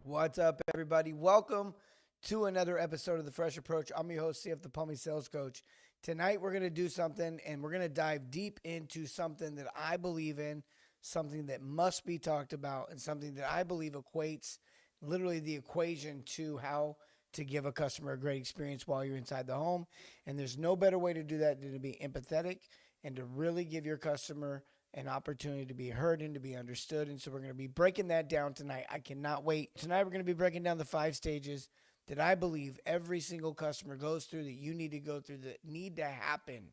What's up, everybody? Welcome to another episode of The Fresh Approach. I'm your host, CF, the Plumbing Sales Coach. Tonight, we're going to do something, and we're going to dive deep into something that I believe in, something that must be talked about, and something that I believe equates literally the equation to how to give a customer a great experience while you're inside the home. And there's no better way to do that than to be empathetic and to really give your customer an opportunity to be heard and to be understood. And so we're going to be breaking that down tonight. I cannot wait. Tonight we're going to be breaking down the 5 stages that I believe every single customer goes through, that you need to go through, that need to happen.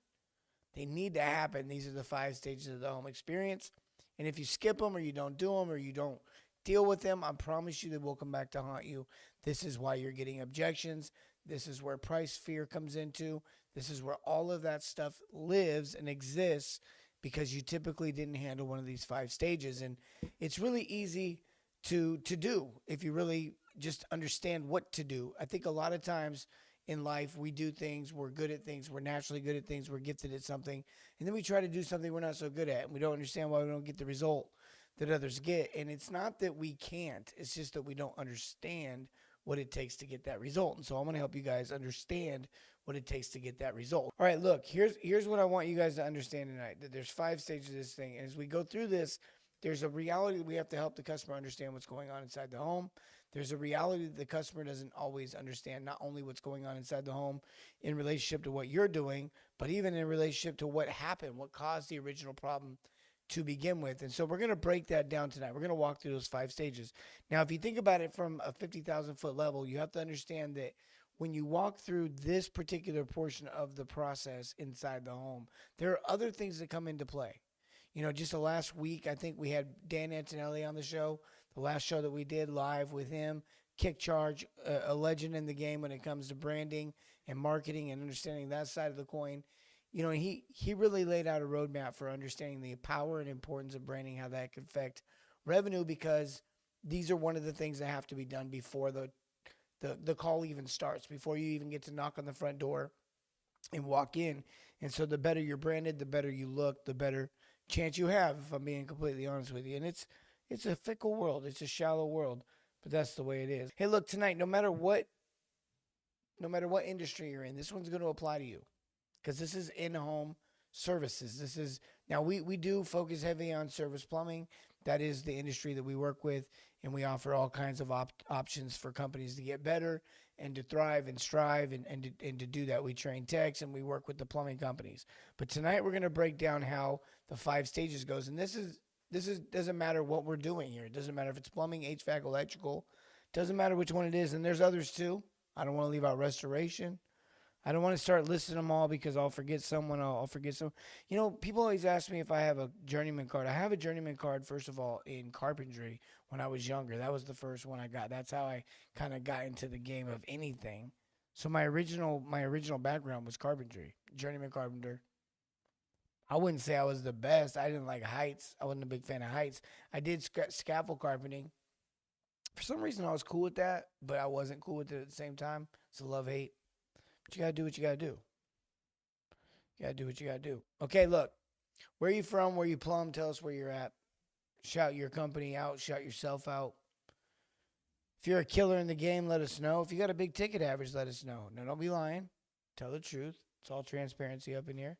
They need to happen. These are the 5 stages of the home experience. And if you skip them or you don't do them or you don't deal with them, I promise you they will come back to haunt you. This is why you're getting objections. This is where price fear comes into. This is where all of that stuff lives and exists, because you typically didn't handle one of these 5 stages. And it's really easy to do if you really just understand what to do. I think a lot of times in life we do things, we're good at things, we're naturally good at things, we're gifted at something, and then we try to do something we're not so good at, and we don't understand why we don't get the result that others get. And it's not that we can't, it's just that we don't understand what it takes to get that result. And so I'm going to help you guys understand what it takes to get that result. All right, look, here's what I want you guys to understand tonight, that there's 5 stages of this thing. And as we go through this, there's a reality that we have to help the customer understand what's going on inside the home. There's a reality that the customer doesn't always understand, not only what's going on inside the home in relationship to what you're doing, but even in relationship to what happened, what caused the original problem to begin with. And so we're going to break that down tonight. We're going to walk through those 5 stages. Now, if you think about it from a 50,000 foot level, you have to understand that when you walk through this particular portion of the process inside the home, there are other things that come into play. You know, just the last week, I think we had Dan Antonelli on the show, the last show that we did live with him. Kick Charge, a legend in the game when it comes to branding and marketing and understanding that side of the coin. You know, he really laid out a roadmap for understanding the power and importance of branding, how that could affect revenue, because these are one of the things that have to be done before the call even starts, before you even get to knock on the front door and walk in. And so the better you're branded, the better you look, the better chance you have, if I'm being completely honest with you. And it's a fickle world. It's a shallow world, but that's the way it is. Hey, look, tonight, no matter what industry you're in, this one's going to apply to you, because this is in-home services. This is, now we do focus heavy on service plumbing. That is the industry that we work with, and we offer all kinds of options for companies to get better and to thrive and strive, and to do that. We train techs and we work with the plumbing companies. But tonight we're going to break down how the 5 stages goes. And this is doesn't matter what we're doing here. It doesn't matter if it's plumbing, HVAC, electrical. Doesn't matter which one it is. And there's others too. I don't want to leave out restoration. I don't want to start listing them all, because I'll forget someone. I'll forget some. You know, people always ask me if I have a journeyman card. I have a journeyman card, first of all, in carpentry when I was younger. That was the first one I got. That's how I kind of got into the game of anything. So my original background was carpentry, journeyman carpenter. I wouldn't say I was the best. I didn't like heights. I wasn't a big fan of heights. I did scaffold carpeting. For some reason, I was cool with that, but I wasn't cool with it at the same time. It's a love-hate. But you got to do what you got to do. You got to do what you got to do. Okay, look. Where are you from? Where you plumb? Tell us where you're at. Shout your company out. Shout yourself out. If you're a killer in the game, let us know. If you got a big ticket average, let us know. Now, don't be lying. Tell the truth. It's all transparency up in here.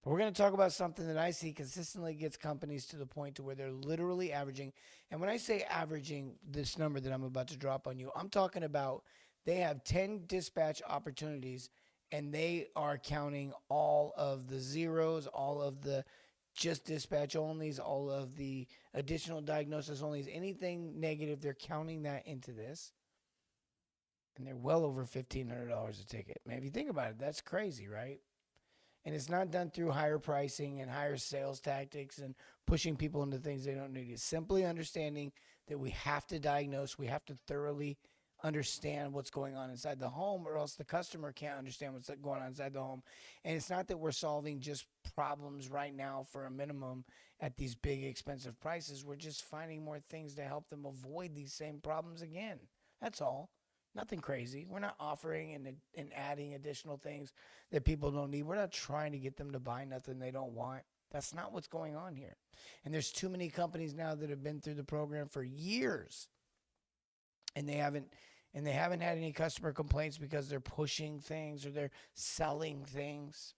But we're going to talk about something that I see consistently gets companies to the point to where they're literally averaging. And when I say averaging this number that I'm about to drop on you, I'm talking about they have 10 dispatch opportunities, and they are counting all of the zeros, all of the just dispatch onlys, all of the additional diagnosis onlys, anything negative, they're counting that into this. And they're well over $1,500 a ticket. Man, if you think about it, that's crazy, right? And it's not done through higher pricing and higher sales tactics and pushing people into things they don't need. It's simply understanding that we have to diagnose, we have to thoroughly understand what's going on inside the home, or else the customer can't understand what's going on inside the home. And it's not that we're solving just problems right now for a minimum at these big expensive prices. We're just finding more things to help them avoid these same problems again. That's all. Nothing crazy. We're not offering and adding additional things that people don't need. We're not trying to get them to buy nothing they don't want. That's not what's going on here. And there's too many companies now that have been through the program for years and they haven't had any customer complaints because they're pushing things or they're selling things.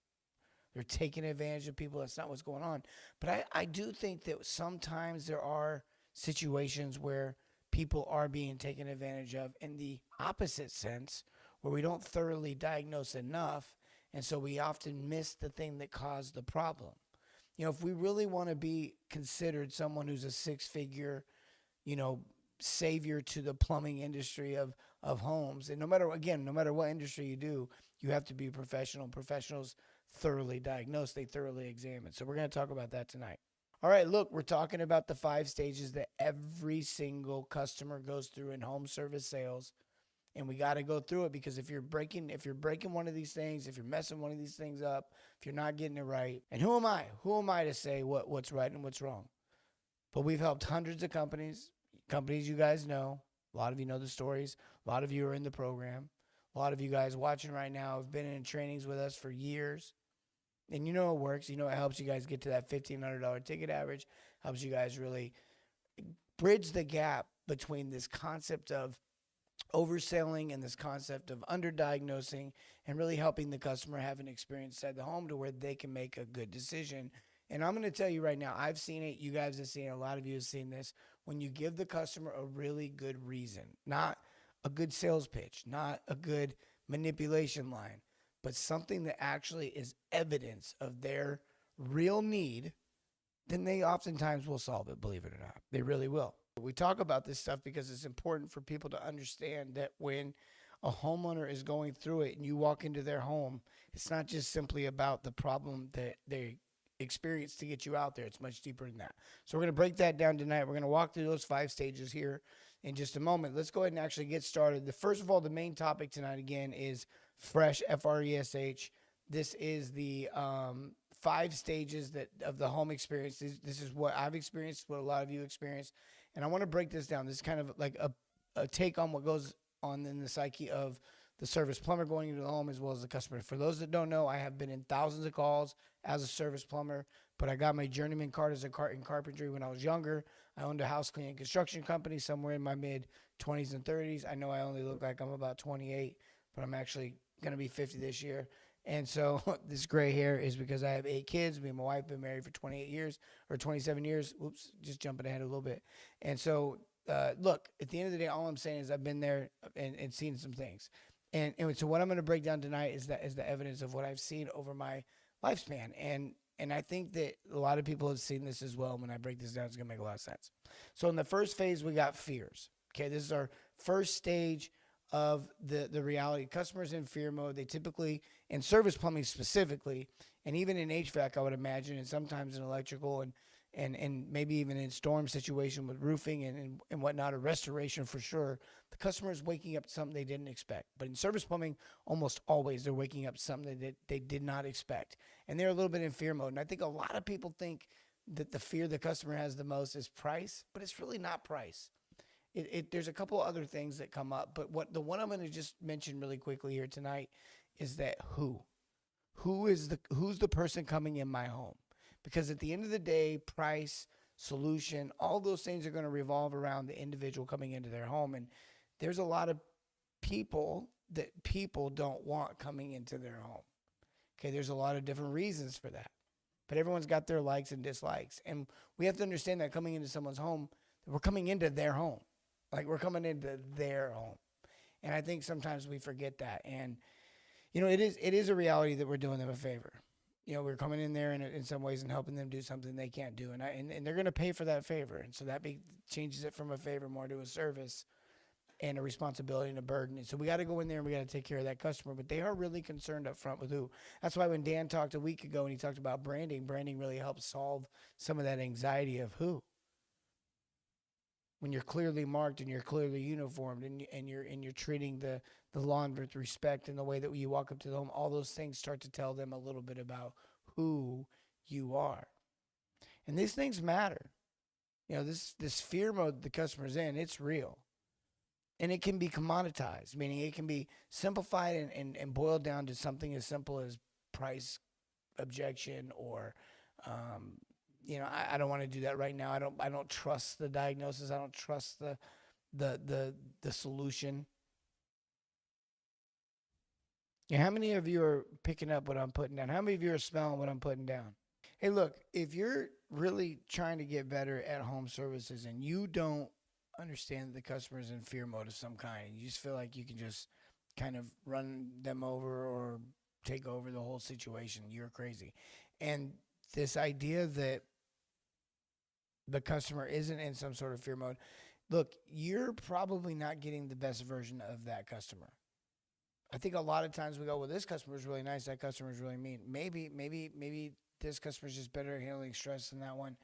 They're taking advantage of people. That's not what's going on. But I do think that sometimes there are situations where people are being taken advantage of in the opposite sense, where we don't thoroughly diagnose enough. And so we often miss the thing that caused the problem. If we really want to be considered someone who's a six-figure, you know, savior to the plumbing industry of homes, and no matter what industry you do, you have to be a professional. Professionals thoroughly diagnose, they thoroughly examine. So we're going to talk about that tonight. All right, look, we're talking about the 5 stages that every single customer goes through in home service sales. And we got to go through it, because if you're breaking one of these things, if you're messing one of these things up, if you're not getting it right, and who am I? Who am I to say what's right and what's wrong? But we've helped hundreds of companies you guys know. A lot of you know the stories. A lot of you are in the program. A lot of you guys watching right now have been in trainings with us for years. And you know it works. You know it helps you guys get to that $1,500 ticket average. Helps you guys really bridge the gap between this concept of overselling and this concept of underdiagnosing, and really helping the customer have an experience inside the home to where they can make a good decision. And I'm going to tell you right now, I've seen it. You guys have seen it. A lot of you have seen this. When you give the customer a really good reason, not a good sales pitch, not a good manipulation line, but something that actually is evidence of their real need, then they oftentimes will solve it, believe it or not. They really will. We talk about this stuff because it's important for people to understand that when a homeowner is going through it and you walk into their home, it's not just simply about the problem that they experience to get you out there. It's much deeper than that. So we're going to break that down tonight. We're going to walk through those 5 stages here in just a moment. Let's go ahead and actually get started. First of all, the main topic tonight again is FRESH, F-R-E-S-H. This is the 5 stages of the home experience. This is what I've experienced, what a lot of you experienced. And I want to break this down. This is kind of like a take on what goes on in the psyche of the service plumber going into the home as well as the customer. For those that don't know, I have been in thousands of calls as a service plumber, but I got my journeyman card as in carpentry when I was younger. I owned a house cleaning construction company somewhere in my mid-20s and 30s. I know I only look like I'm about 28, but I'm actually going to be 50 this year. And so this gray hair is because I have 8 kids. Me and my wife have been married for 28 years or 27 years. Oops, just jumping ahead a little bit. And so, look, at the end of the day, all I'm saying is I've been there and seen some things. And so what I'm going to break down tonight is the evidence of what I've seen over my lifespan. And I think that a lot of people have seen this as well. When I break this down, it's going to make a lot of sense. So in the first phase, we got fears. Okay, this is our first stage of the reality. Customers in fear mode, they typically, in service plumbing specifically, and even in HVAC, I would imagine, and sometimes in electrical and maybe even in storm situation with roofing and whatnot, or restoration for sure, the customer is waking up to something they didn't expect. But in service plumbing, almost always they're waking up to something that they did not expect. And they're a little bit in fear mode. And I think a lot of people think that the fear the customer has the most is price, but it's really not price. There's a couple other things that come up, but the one I'm going to just mention really quickly here tonight is that who's the person coming in my home? Because at the end of the day, price, solution, all those things are going to revolve around the individual coming into their home. And there's a lot of people that people don't want coming into their home. Okay, there's a lot of different reasons for that, but everyone's got their likes and dislikes, and we have to understand that coming into someone's home, we're coming into their home. Like, we're coming into their home. And I think sometimes we forget that. And, it is a reality that we're doing them a favor. We're coming in there in some ways and helping them do something they can't do. And they're going to pay for that favor. And so that changes it from a favor more to a service and a responsibility and a burden. And so we got to go in there and we got to take care of that customer. But they are really concerned up front with who. That's why when Dan talked a week ago and he talked about branding really helps solve some of that anxiety of who. When you're clearly marked and you're clearly uniformed and you're treating the lawn with respect in the way that you walk up to the home, all those things start to tell them a little bit about who you are. And these things matter. This fear mode the customer's in, it's real. And it can be commoditized, meaning it can be simplified and boiled down to something as simple as price, objection, or I don't want to do that right now. I don't trust the diagnosis. I don't trust the solution. Yeah, how many of you are picking up what I'm putting down? How many of you are smelling what I'm putting down? Hey, look, if you're really trying to get better at home services and you don't understand that the customer's in fear mode of some kind, you just feel like you can just kind of run them over or take over the whole situation, you're crazy. And this idea that the customer isn't in some sort of fear mode, look, you're probably not getting the best version of that customer. I think a lot of times we go, well, this customer is really nice, that customer is really mean. Maybe this customer is just better at handling stress than that one.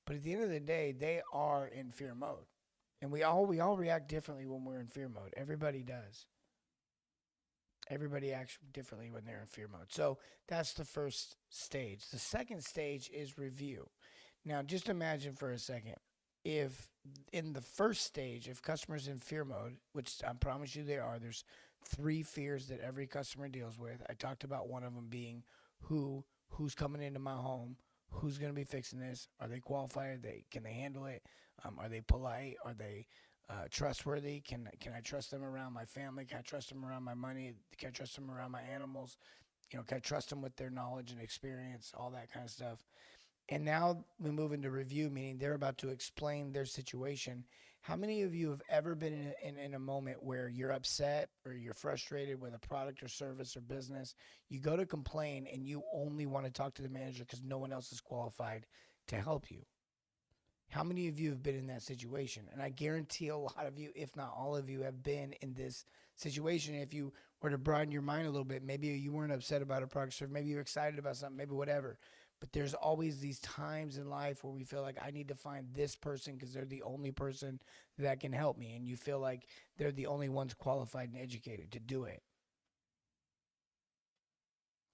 But at the end of the day, they are in fear mode, and we all react differently when we're in fear mode. Everybody does. Everybody acts differently when they're in fear mode. So that's the first stage. The second stage is review. Now, just imagine for a second if in the first stage, if customers in fear mode, which I promise you they are, there's three fears that every customer deals with. I talked about one of them being who's coming into my home, who's going to be fixing this, are they qualified, can they handle it, are they polite, are they trustworthy, can I trust them around my family, can I trust them around my money, can I trust them around my animals, can I trust them with their knowledge and experience, all that kind of stuff. And now we move into review, meaning they're about to explain their situation. How many of you have ever been in a moment where you're upset or you're frustrated with a product or service or business? You go to complain and you only want to talk to the manager because no one else is qualified to help you. How many of you have been in that situation? And I guarantee a lot of you, if not all of you, have been in this situation. If you were to broaden your mind a little bit, maybe you weren't upset about a product or service, maybe you're excited about something, maybe whatever. But there's always these times in life where we feel like I need to find this person because they're the only person that can help me. And you feel like they're the only ones qualified and educated to do it.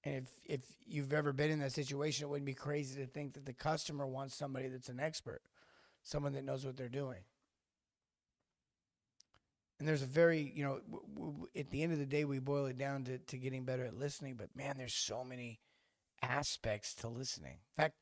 And if you've ever been in that situation, it wouldn't be crazy to think that the customer wants somebody that's an expert, someone that knows what they're doing. And there's a very, at the end of the day, we boil it down to getting better at listening. But man, there's so many aspects to listening. In fact,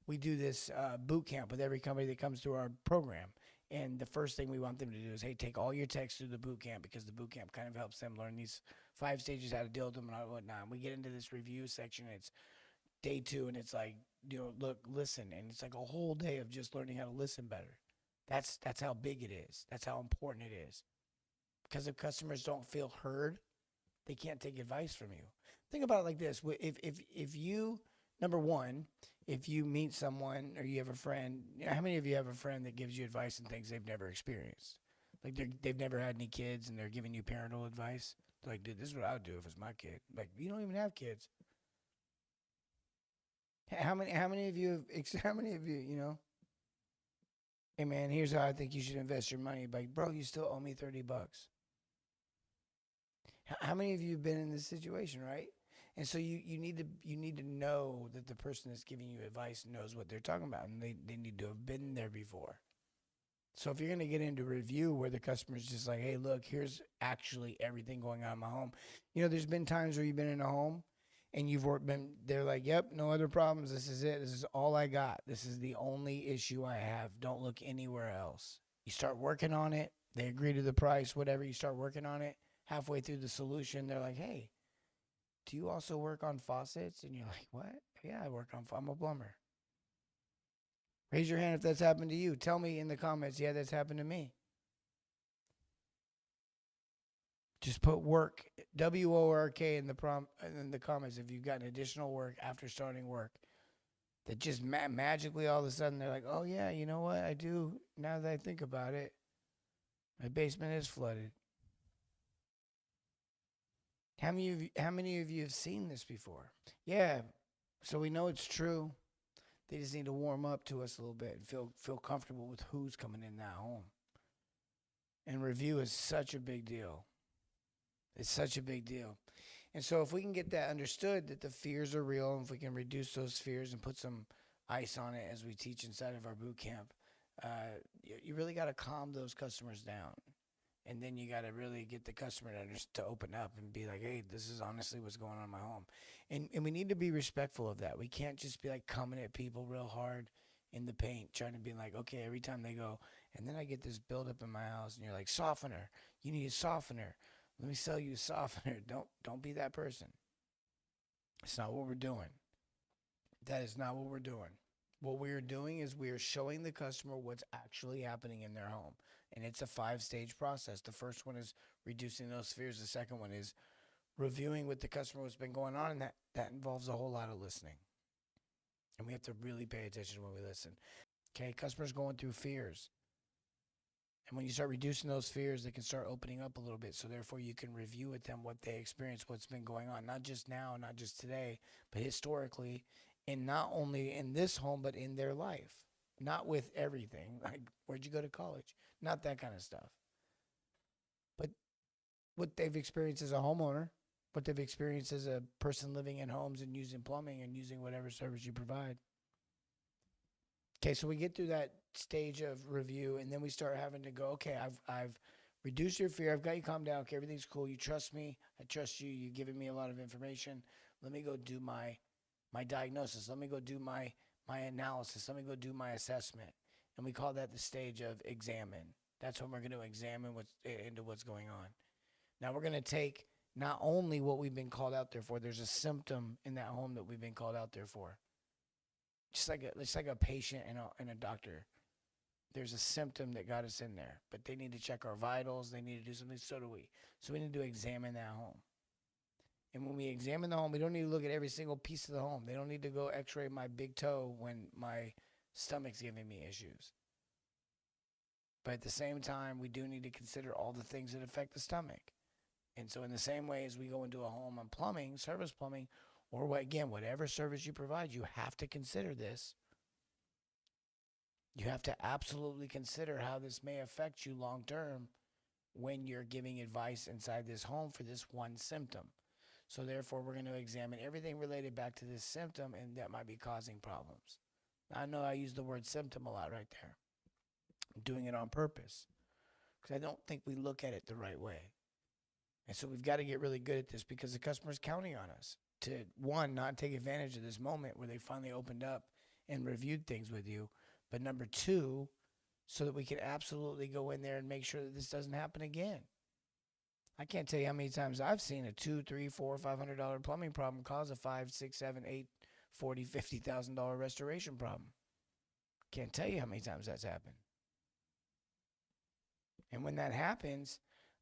we do this boot camp with every company that comes through our program. And the first thing we want them to do is, hey, take all your texts through the boot camp because the boot camp kind of helps them learn these 5 stages, how to deal with them and whatnot. And we get into this review section. It's day 2, and it's like, look, listen. And it's like a whole day of just learning how to listen better. That's how big it is. That's how important it is. Because if customers don't feel heard, they can't take advice from you. Think about it like this: if you, number one, if you meet someone or you have a friend, how many of you have a friend that gives you advice on things they've never experienced? Like they've never had any kids and they're giving you parental advice. They're like, dude, this is what I would do if it's my kid. Like, you don't even have kids. How many of you how many of you, hey man, here's how I think you should invest your money. Like, bro, you still owe me $30. How many of you have been in this situation, right? And so you need to know that the person that's giving you advice knows what they're talking about, and they need to have been there before. So if you're going to get into review where the customer's just like, hey, look, here's actually everything going on in my home. There's been times where you've been in a home and they're like, yep, no other problems. This is it. This is all I got. This is the only issue I have. Don't look anywhere else. You start working on it. They agree to the price, whatever. You start working on it. Halfway through the solution, they're like, hey, do you also work on faucets? And you're like, what? Yeah, I'm a plumber. Raise your hand if that's happened to you. Tell me in the comments, yeah, that's happened to me. Just put work, WORK in the comments if you've gotten additional work after starting work. That just magically all of a sudden they're like, oh yeah, you know what? I do. Now that I think about it, my basement is flooded. How many of you have seen this before? Yeah. So we know it's true. They just need to warm up to us a little bit and feel comfortable with who's coming in that home. And review is such a big deal. It's such a big deal. And so if we can get that understood that the fears are real, and if we can reduce those fears and put some ice on it as we teach inside of our boot camp, you really got to calm those customers down. And then you got to really get the customer to open up and be like, hey, this is honestly what's going on in my home. And we need to be respectful of that. We can't just be like coming at people real hard in the paint, trying to be like, okay, every time they go And then I get this buildup in my house, and you're like, softener. You need a softener. Let me sell you a softener. Don't be that person. It's not what we're doing. That is not what we're doing. What we are doing is we are showing the customer what's actually happening in their home. And it's a 5-stage process. The first one is reducing those fears. The second one is reviewing with the customer what's been going on. And that involves a whole lot of listening. And we have to really pay attention when we listen. Okay, customers going through fears. And when you start reducing those fears, they can start opening up a little bit. So therefore, you can review with them what they experienced, what's been going on, not just now, not just today, but historically, and not only in this home, but in their life. Not with everything, like where'd you go to college? Not that kind of stuff. But what they've experienced as a homeowner, what they've experienced as a person living in homes and using plumbing and using whatever service you provide. Okay, so we get through that stage of review, and then we start having to go, okay, I've reduced your fear. I've got you calmed down. Okay, everything's cool. You trust me. I trust you. You've given me a lot of information. Let me go do my diagnosis. Let me go do my analysis. Let me go do my assessment. And we call that the stage of examine. That's when we're going to examine what's going on. Now we're going to take not only what we've been called out there for. There's a symptom in that home that we've been called out there for. Just like a patient and a doctor. There's a symptom that got us in there, but they need to check our vitals. They need to do something. So do we. So we need to examine that home. And when we examine the home, we don't need to look at every single piece of the home. They don't need to go x-ray my big toe when my stomach's giving me issues. But at the same time, we do need to consider all the things that affect the stomach. And so in the same way as we go into a home on plumbing, service plumbing, or whatever service you provide, you have to consider this. You have to absolutely consider how this may affect you long term when you're giving advice inside this home for this one symptom. So therefore, we're going to examine everything related back to this symptom and that might be causing problems. I know I use the word symptom a lot right there. I'm doing it on purpose because I don't think we look at it the right way. And so we've got to get really good at this because the customer's counting on us to, one, not take advantage of this moment where they finally opened up and reviewed things with you. But number two, so that we can absolutely go in there and make sure that this doesn't happen again. I can't tell you how many times I've seen a $200, $300, $400, $500 plumbing problem cause a $5, $6, $7, $8, $40, $50,000 restoration problem. Can't tell you how many times that's happened. And when that happens,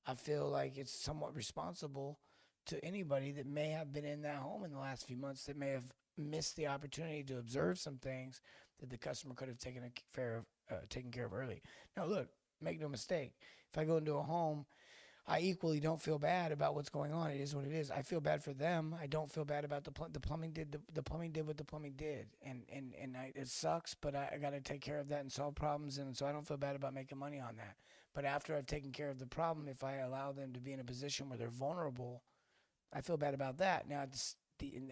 I feel like it's somewhat responsible to anybody that may have been in that home in the last few months that may have missed the opportunity to observe some things that the customer could have taken care of early. Now, look, make no mistake. If I go into a home, I equally don't feel bad about what's going on. It is what it is. I feel bad for them. I don't feel bad about the plumbing did the plumbing did what the plumbing did, and it sucks. But I got to take care of that and solve problems, and so I don't feel bad about making money on that. But after I've taken care of the problem, if I allow them to be in a position where they're vulnerable, I feel bad about that. Now,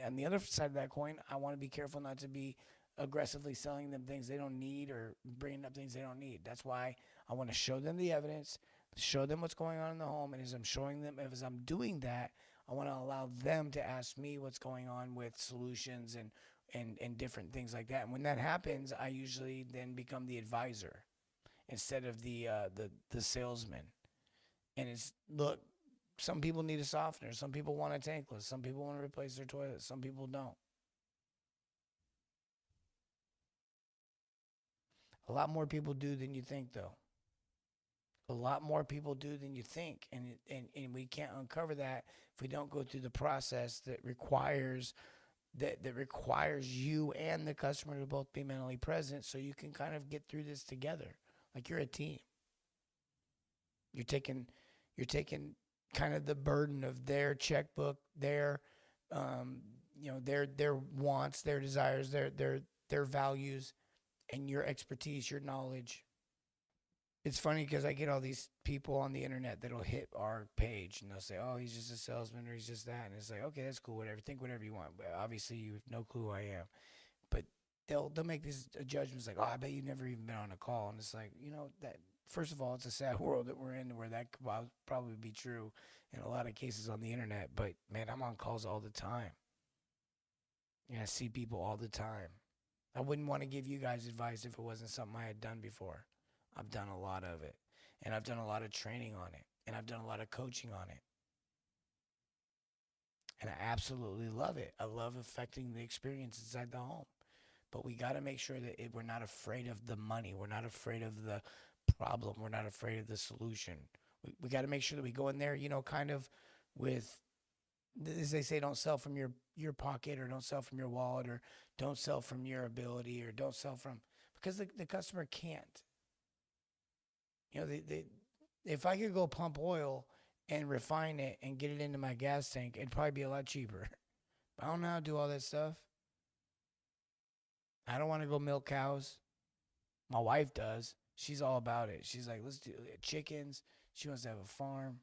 on the other side of that coin, I want to be careful not to be aggressively selling them things they don't need or bringing up things they don't need. That's why I want to show them the evidence, show them what's going on in the home, and as I'm doing that, I want to allow them to ask me what's going on with solutions and different things like that. And when that happens, I usually then become the advisor instead of the salesman. And it's, look, some people need a softener. Some people want a tankless. Some people want to replace their toilet. Some people don't. A lot more people do than you think, though. A lot more people do than you think. And we can't uncover that if we don't go through the process that requires you and the customer to both be mentally present so you can kind of get through this together. Like you're a team. You're taking kind of the burden of their checkbook, their wants, their desires, their values, and your expertise, your knowledge. It's funny because I get all these people on the internet that'll hit our page and they'll say, "Oh, he's just a salesman or he's just that," and it's like, okay, that's cool, whatever. Think whatever you want. But obviously, you have no clue who I am. But they'll make these judgments like, "Oh, I bet you've never even been on a call," and it's like, that. First of all, it's a sad world that we're in where that could probably be true in a lot of cases on the internet. But, man, I'm on calls all the time. I see people all the time. I wouldn't want to give you guys advice if it wasn't something I had done before. I've done a lot of it. And I've done a lot of training on it. And I've done a lot of coaching on it. And I absolutely love it. I love affecting the experience inside the home. But we got to make sure that we're not afraid of the money. We're not afraid of the problem. We're not afraid of the solution. We got to make sure that we go in there, kind of with, as they say, don't sell from your pocket, or don't sell from your wallet, or don't sell from your ability, or don't sell from, because the customer can't. If I could go pump oil and refine it and get it into my gas tank, it'd probably be a lot cheaper. But I don't know how to do all that stuff. I don't want to go milk cows. My wife does. She's all about it. She's like, let's do chickens. She wants to have a farm.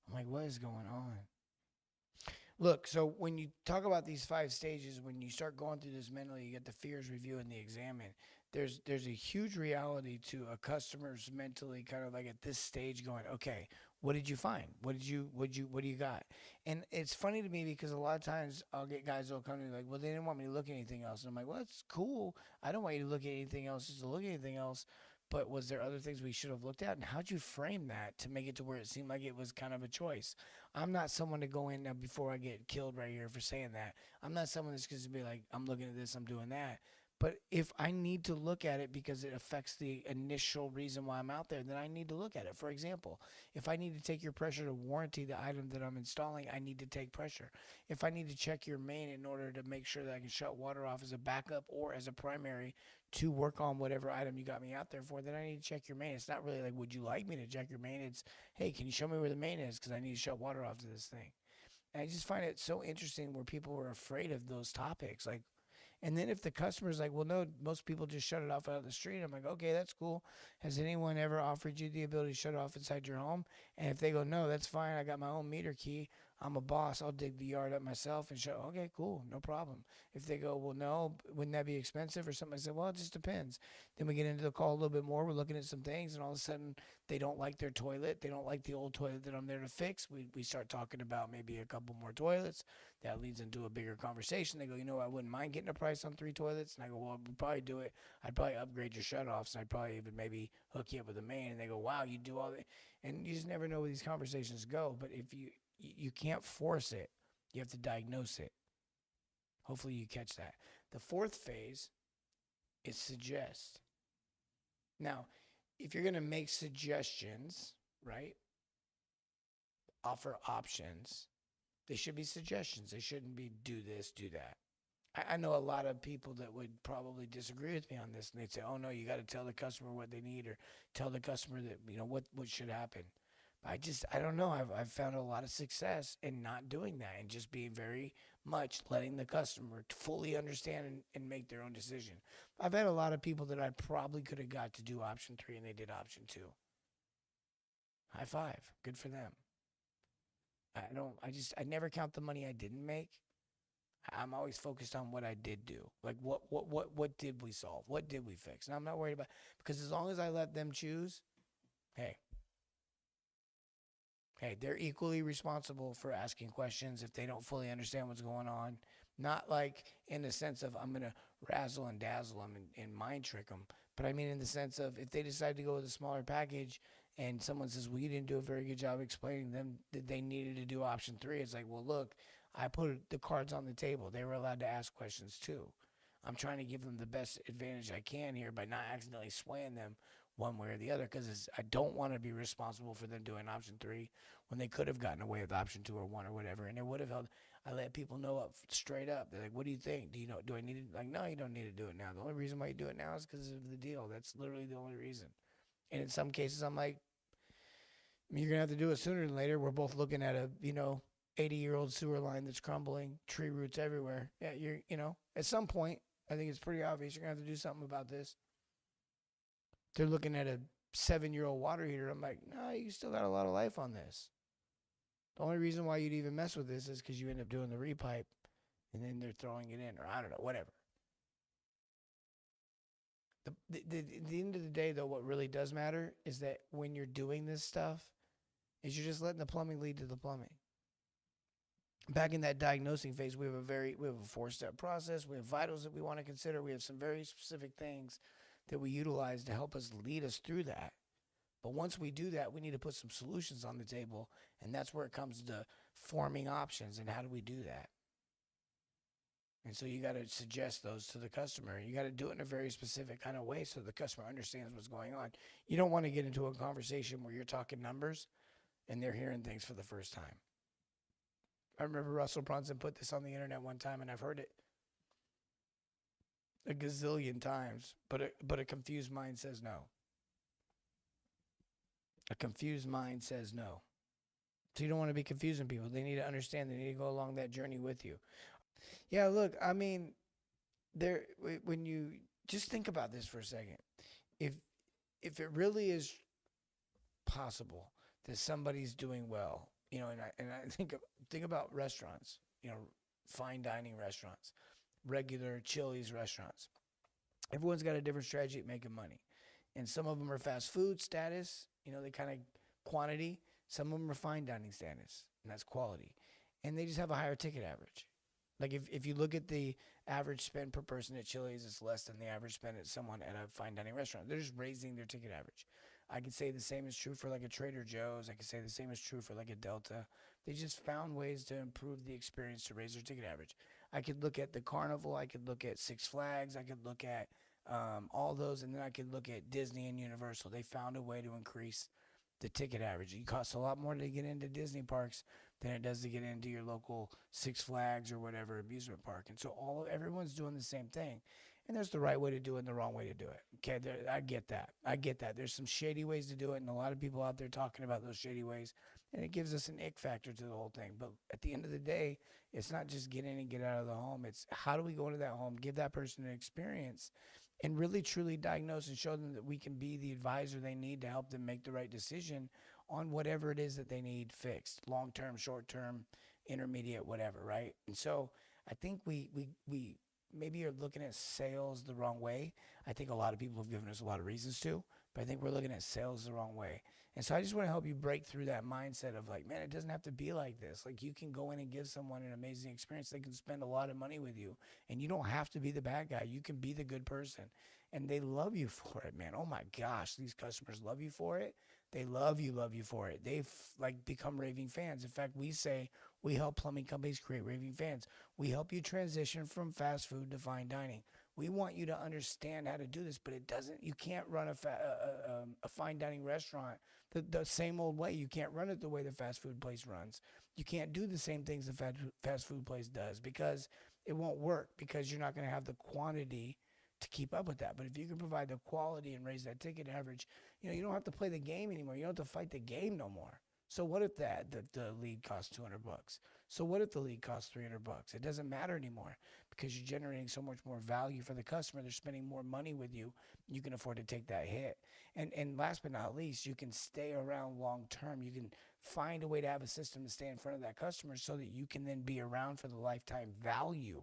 I'm like, what is going on? Look, so when you talk about these 5 stages, when you start going through this mentally, you get the fears review and the examine. There's a huge reality to a customer's mentally kind of like at this stage going, okay, what did you find? What do you got? And it's funny to me because a lot of times I'll get guys that'll come to me like, well, they didn't want me to look at anything else. And I'm like, well, that's cool. I don't want you to look at anything else just to look at anything else. But was there other things we should have looked at? And how'd you frame that to make it to where it seemed like it was kind of a choice? I'm not someone to go in now before I get killed right here for saying that. I'm not someone that's going to be like, I'm looking at this, I'm doing that. But if I need to look at it because it affects the initial reason why I'm out there, then I need to look at it. For example, if I need to take your pressure to warranty the item that I'm installing, I need to take pressure. If I need to check your main in order to make sure that I can shut water off as a backup or as a primary to work on whatever item you got me out there for, then I need to check your main. It's not really like, would you like me to check your main? It's, hey, can you show me where the main is? Because I need to shut water off to this thing. And I just find it so interesting where people are afraid of those topics. Like, and then if the customer's like, well, no, most people just shut it off out of the street. I'm like, okay, that's cool. Has anyone ever offered you the ability to shut it off inside your home? And if they go, no, that's fine. I got my own meter key. I'm a boss. I'll dig the yard up myself and shut. Okay, cool. No problem. If they go, well, no, wouldn't that be expensive or something? I said, well, it just depends. Then we get into the call a little bit more. We're looking at some things, and all of a sudden they don't like their toilet. They don't like the old toilet that I'm there to fix. We start talking about maybe a couple more toilets. That leads into a bigger conversation. They go, I wouldn't mind getting a price on 3 toilets. And I go, well, we'd probably do it. I'd probably upgrade your shutoffs. And I'd probably even maybe hook you up with a main. And they go, wow, you do all that. And you just never know where these conversations go. But if you can't force it, you have to diagnose it. Hopefully you catch that. The 4th phase is suggest. Now, if you're going to make suggestions, right, offer options, they should be suggestions. They shouldn't be do this, do that. I know a lot of people that would probably disagree with me on this, and they'd say, oh, no, you got to tell the customer what they need, or tell the customer that, what should happen. But I don't know. I've found a lot of success in not doing that and just being very much letting the customer fully understand and make their own decision. I've had a lot of people that I probably could have got to do option 3, and they did option 2. High five. Good for them. I never count the money I didn't make. I'm always focused on what I did do. Like what did we solve? What did we fix? And I'm not worried about, because as long as I let them choose, hey, they're equally responsible for asking questions if they don't fully understand what's going on. Not like in the sense of I'm going to razzle and dazzle them and mind trick them. But I mean in the sense of if they decide to go with a smaller package and someone says, well, you didn't do a very good job explaining them that they needed to do option 3. It's like, well, look, I put the cards on the table. They were allowed to ask questions too. I'm trying to give them the best advantage I can here by not accidentally swaying them one way or the other, because I don't want to be responsible for them doing option 3 when they could have gotten away with option 2 or 1 or whatever, and it would have held. I let people know up straight up. They're like, what do you think? Do I need it? Like, no, you don't need to do it now. The only reason why you do it now is because of the deal. That's literally the only reason. And in some cases, I'm like, you're going to have to do it sooner than later. We're both looking at a, 80-year-old sewer line that's crumbling, tree roots everywhere. Yeah, at some point, I think it's pretty obvious you're going to have to do something about this. They're looking at a 7-year-old water heater. I'm like, no, you still got a lot of life on this. The only reason why you'd even mess with this is because you end up doing the repipe, and then they're throwing it in, or I don't know, whatever. At the end of the day, though, what really does matter is that when you're doing this stuff, is you're just letting the plumbing lead to the plumbing. Back in that diagnosing phase, we have a 4-step process. We have vitals that we want to consider. We have some very specific things that we utilize to help us lead us through that. But once we do that, we need to put some solutions on the table, and that's where it comes to forming options. And how do we do that? And so you got to suggest those to the customer. You got to do it in a very specific kind of way so the customer understands what's going on. You don't want to get into a conversation where you're talking numbers and they're hearing things for the first time. I remember Russell Brunson put this on the internet one time, and I've heard it a gazillion times, but a confused mind says no. A confused mind says no. So you don't want to be confusing people. They need to understand. They need to go along that journey with you. Yeah, look, I mean, when you just think about this for a second, if it really is possible that somebody's doing well, and I think about restaurants, fine dining restaurants, regular Chili's restaurants. Everyone's got a different strategy at making money, and some of them are fast food status, they kind of quantity. Some of them are fine dining status, and that's quality, and they just have a higher ticket average. Like if you look at the average spend per person at Chili's, it's less than the average spend at someone at a fine dining restaurant. They're just raising their ticket average. I could say the same is true for like a Trader Joe's. I could say the same is true for like a Delta. They just found ways to improve the experience to raise their ticket average. I could look at the Carnival. I could look at Six Flags. I could look at all those, and then I could look at Disney and Universal. They found a way to increase the ticket average. It costs a lot more to get into Disney parks than it does to get into your local Six Flags or whatever amusement park. And so everyone's doing the same thing. And there's the right way to do it and the wrong way to do it. Okay, I get that. There's some shady ways to do it, and a lot of people out there talking about those shady ways, and it gives us an ick factor to the whole thing. But at the end of the day, it's not just get in and get out of the home. It's how do we go into that home, give that person an experience, and really truly diagnose and show them that we can be the advisor they need to help them make the right decision on whatever it is that they need fixed, long-term, short-term, intermediate, whatever, right? And so I think we maybe are looking at sales the wrong way. I think a lot of people have given us a lot of reasons to, but I think we're looking at sales the wrong way. And so I just want to help you break through that mindset of like, man, it doesn't have to be like this. Like you can go in and give someone an amazing experience. They can spend a lot of money with you, and you don't have to be the bad guy. You can be the good person, and they love you for it, man. Oh my gosh, these customers love you for it. They love you for it. They've like become raving fans. In fact, we say we help plumbing companies create raving fans. We help you transition from fast food to fine dining. We want you to understand how to do this, but you can't run a fine dining restaurant the same old way. You can't run it the way the fast food place runs. You can't do the same things the fast food place does because it won't work, because you're not going to have the quantity to keep up with that. But if you can provide the quality and raise that ticket average, you don't have to play the game anymore. You don't have to fight the game no more. So what if the lead costs $200? So what if the lead costs $300? It doesn't matter anymore because you're generating so much more value for the customer. They're spending more money with you. You can afford to take that hit. And last but not least, you can stay around long term. You can find a way to have a system to stay in front of that customer so that you can then be around for the lifetime value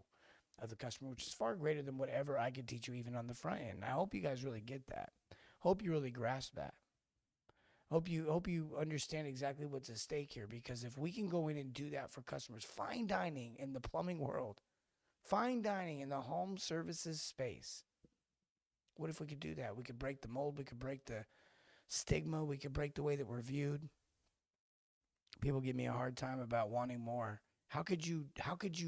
of the customer, which is far greater than whatever I could teach you even on the front end. I hope you guys really get that. Hope you really grasp that. Hope you understand exactly what's at stake here, because if we can go in and do that for customers, fine dining in the plumbing world, fine dining in the home services space, what if we could do that? We could break the mold. We could break the stigma. We could break the way that we're viewed. People give me a hard time about wanting more. How could you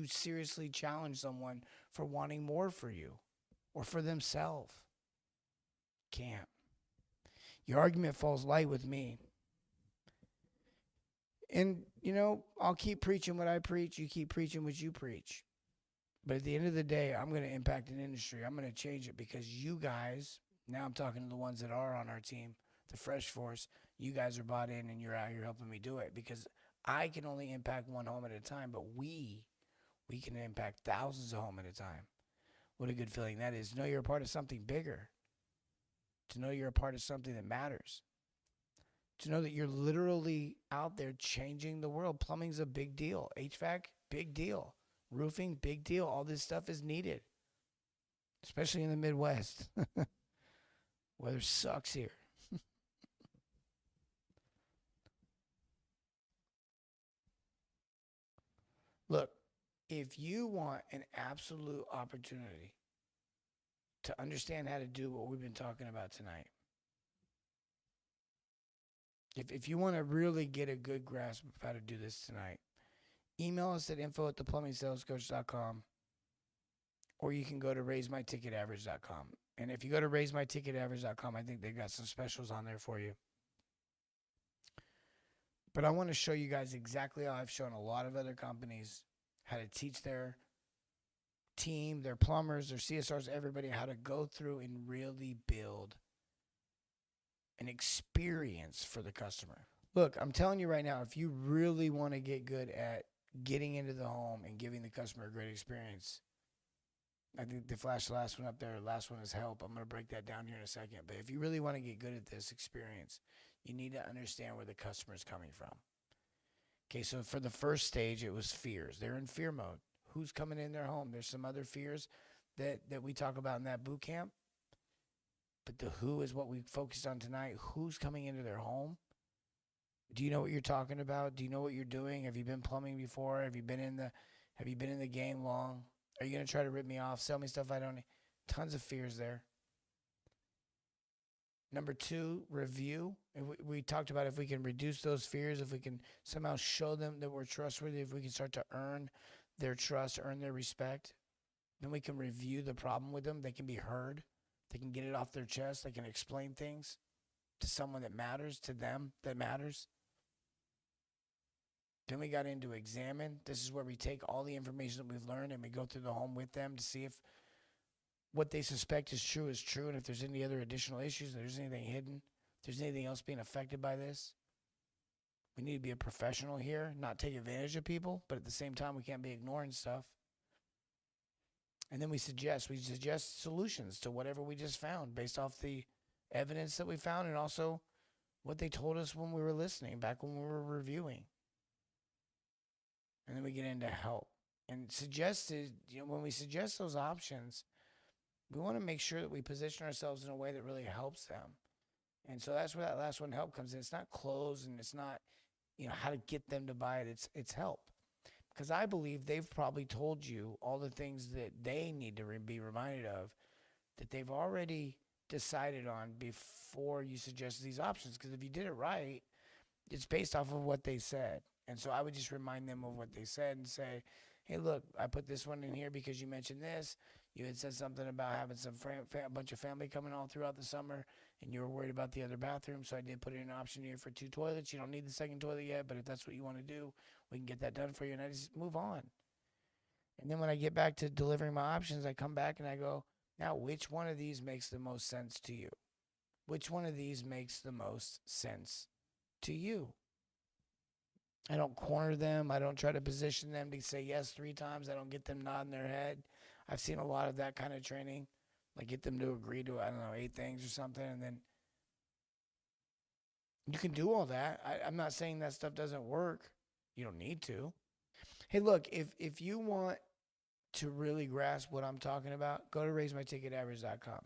seriously challenge someone for wanting more for you or for themselves? Can't. Your argument falls light with me. And, I'll keep preaching what I preach. You keep preaching what you preach. But at the end of the day, I'm going to impact an industry. I'm going to change it because you guys, now I'm talking to the ones that are on our team, the Fresh Force, you guys are bought in and you're out here helping me do it, because I can only impact one home at a time, but we can impact thousands of homes at a time. What a good feeling that is. To know you're a part of something bigger. To know you're a part of something that matters. To know that you're literally out there changing the world. Plumbing's a big deal. HVAC, big deal. Roofing, big deal. All this stuff is needed, especially in the Midwest. Weather sucks here. Look, if you want an absolute opportunity to understand how to do what we've been talking about tonight. If you want to really get a good grasp of how to do this tonight, email us at info@theplumbingsalescoach.com, or you can go to raisemyticketaverage.com. And if you go to raisemyticketaverage.com, I think they've got some specials on there for you. But I want to show you guys exactly how I've shown a lot of other companies how to teach their team, their plumbers, their CSRs, everybody how to go through and really build an experience for the customer. Look, I'm telling you right now, if you really want to get good at getting into the home and giving the customer a great experience, I think they flashed the last one up there. The last one is help. I'm going to break that down here in a second. But if you really want to get good at this experience, you need to understand where the customer is coming from. Okay, so for the first stage, it was fears. They're in fear mode. Who's coming in their home? There's some other fears that we talk about in that boot camp. But the who is what we focused on tonight. Who's coming into their home? Do you know what you're talking about? Do you know what you're doing? Have you been plumbing before? Have you been in the game long? Are you going to try to rip me off? Sell me stuff I don't need? Tons of fears there. Number 2, review. We talked about if we can reduce those fears, if we can somehow show them that we're trustworthy, if we can start to earn their trust, earn their respect, then we can review the problem with them. They can be heard. They can get it off their chest. They can explain things to someone that matters, to them that matters. Then we got into examine. This is where we take all the information that we've learned and we go through the home with them to see if what they suspect is true, and if there's any other additional issues, if there's anything hidden, if there's anything else being affected by this. We need to be a professional here, not take advantage of people, but at the same time, we can't be ignoring stuff. And then we suggest solutions to whatever we just found based off the evidence that we found and also what they told us when we were listening, back when we were reviewing. And then we get into help. And when we suggest those options, we want to make sure that we position ourselves in a way that really helps them. And so that's where that last one, help, comes in. It's not clothes and it's not, how to get them to buy it. It's help. Because I believe they've probably told you all the things that they need to be reminded of that they've already decided on before you suggest these options. Because if you did it right, it's based off of what they said. And so I would just remind them of what they said and say, hey, look, I put this one in here because you mentioned this. You had said something about having a bunch of family coming all throughout the summer, and you were worried about the other bathroom, so I did put in an option here for 2 toilets. You don't need the second toilet yet, but if that's what you want to do, we can get that done for you, and I just move on. And then when I get back to delivering my options, I come back and I go, now, which one of these makes the most sense to you? Which one of these makes the most sense to you? I don't corner them. I don't try to position them to say yes 3 times. I don't get them nodding their head. I've seen a lot of that kind of training, like get them to agree to, 8 things or something, and then you can do all that. I'm not saying that stuff doesn't work. You don't need to. Hey, look, if you want to really grasp what I'm talking about, go to raisemyticketaverage.com.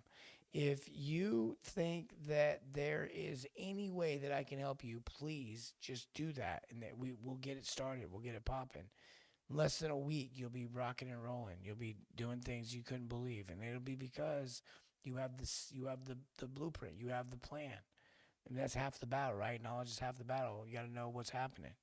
If you think that there is any way that I can help you, please just do that, and that we'll get it started. We'll get it popping. In less than a week, you'll be rocking and rolling. You'll be doing things you couldn't believe, and it'll be because you have the blueprint, you have the plan, and that's half the battle, right? Knowledge is half the battle. You got to know what's happening,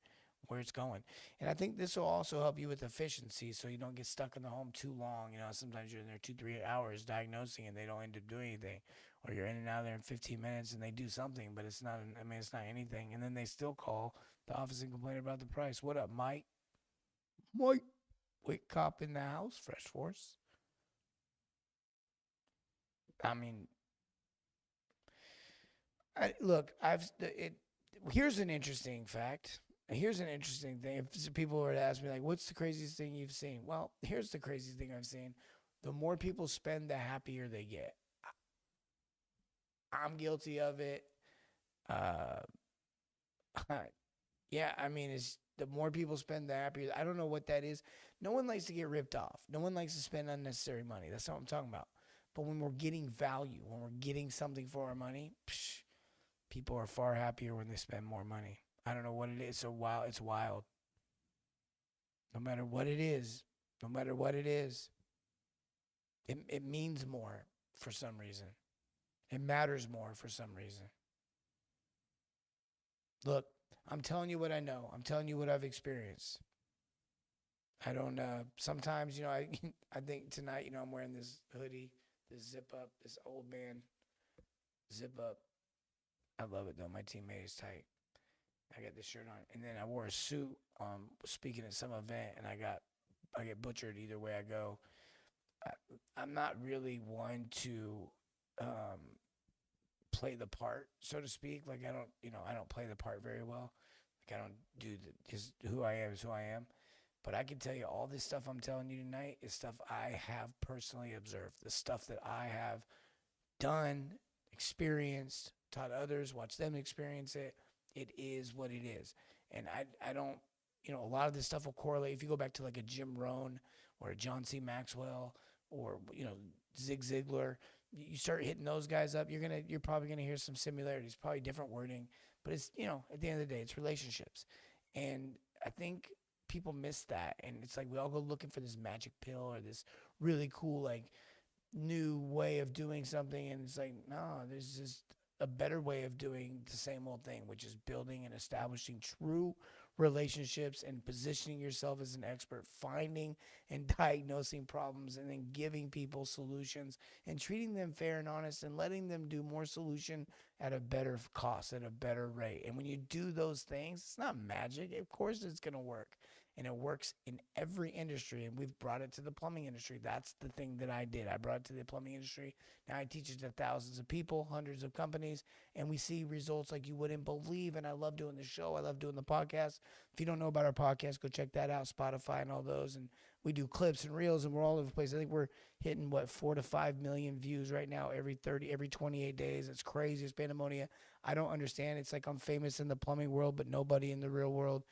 where it's going, and I think this will also help you with efficiency, so you don't get stuck in the home too long. Sometimes you're in there 2-3 hours diagnosing, and they don't end up doing anything, or you're in and out of there in 15 minutes, and they do something, but it's not. It's not anything, and then they still call the office and complain about the price. What up, Mike? Mike, quick cop in the house, Fresh Force. Here's an interesting fact. Here's an interesting thing. If people were to ask me, like, what's the craziest thing you've seen? Well, here's the craziest thing I've seen. The more people spend, the happier they get. I'm guilty of it. Yeah, it's the more people spend, the happier. I don't know what that is. No one likes to get ripped off. No one likes to spend unnecessary money. That's not what I'm talking about. But when we're getting value, when we're getting something for our money, people are far happier when they spend more money. I don't know what it is. It's wild. No matter what it is, it means more. for some reason. It matters more for some reason. Look, I'm telling you what I know. I'm telling you what I've experienced. I don't, sometimes, I think tonight, I'm wearing this hoodie, this zip up, this old man zip up. I love it though. My team made it tight. I got this shirt on. And then I wore a suit, speaking at some event, and I get butchered either way I go. I'm not really one to, play the part, so to speak. Like I don't play the part very well. Like I don't do just who I am is who I am. But I can tell you all this stuff I'm telling you tonight is stuff I have personally observed. The stuff that I have done, experienced, taught others, watched them experience it. It is what it is. And I don't, a lot of this stuff will correlate. If you go back to like a Jim Rohn or a John C. Maxwell or, Zig Ziglar, you start hitting those guys up, you're probably gonna hear some similarities, probably different wording, but it's, at the end of the day, it's relationships. And I think people miss that. And it's like we all go looking for this magic pill or this really cool, like, new way of doing something. And it's like, no, there's just a better way of doing the same old thing, which is building and establishing true relationships and positioning yourself as an expert, finding and diagnosing problems, and then giving people solutions and treating them fair and honest and letting them do more solution at a better cost, at a better rate. And when you do those things, it's not magic. Of course it's going to work. And it works in every industry, and we've brought it to the plumbing industry. That's the thing that I did. I brought it to the plumbing industry. Now I teach it to thousands of people, hundreds of companies, and we see results like you wouldn't believe. And I love doing the show. I love doing the podcast. If you don't know about our podcast, go check that out, Spotify and all those. And we do clips and reels, and we're all over the place. I think we're hitting, 4 to 5 million views right now every 28 days. It's crazy. It's pandemonium. I don't understand. It's like I'm famous in the plumbing world, but nobody in the real world.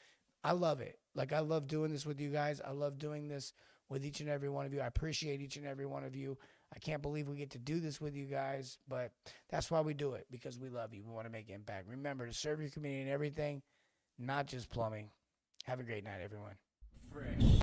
I love it. Like, I love doing this with you guys. I love doing this with each and every one of you. I appreciate each and every one of you. I can't believe we get to do this with you guys, but that's why we do it, because we love you. We want to make impact. Remember to serve your community and everything, not just plumbing. Have a great night, everyone. Fresh.